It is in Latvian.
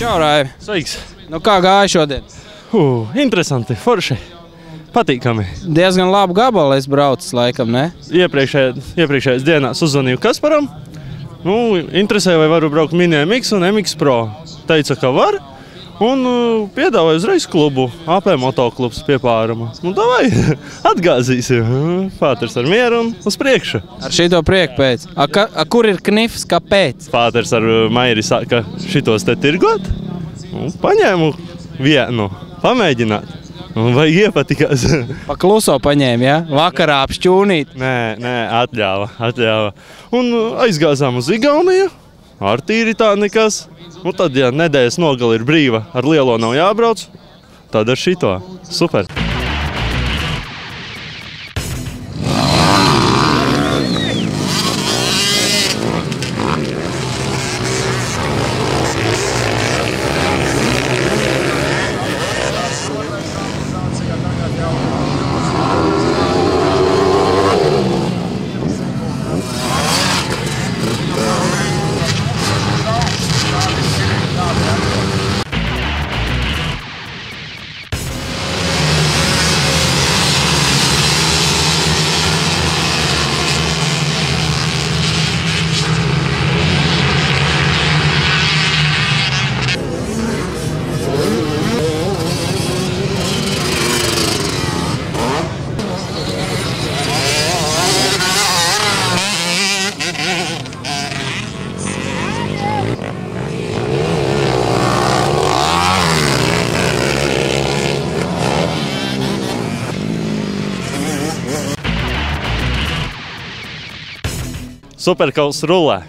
Čau, Raivi. Sveiks! Nu kā gāja šodien? Interesanti, forši, patīkami. Diezgan labu gabalu es braucu, laikam, ne? Iepriekšējās dienās uzzvanīju Kasparam. Interesēja, vai varu braukt Mini MX un MX Pro. Teica, ka var. Un piedāvāja uzreiz klubu, AP motoklubs pie Pārama. Davai, atgāzīsim. Pāters ar mieru un uz priekšu. Ar šito prieku pēc. Kur ir knifs, kāpēc? Pāters ar Mairi sāka šitos te tirgot. Paņēmu vienu, pamēģināt. Vai iepatikās? Pa kluso paņēma, ja? Vakarā apšķūnīt. Nē, atļāva. Un aizgāzām uz Igauniju. Ar tīri tā nekas. Tad, ja nedēļas nogali ir brīva, ar lielo nav jābrauc, tad ar šito. Super! Superkaus rulē.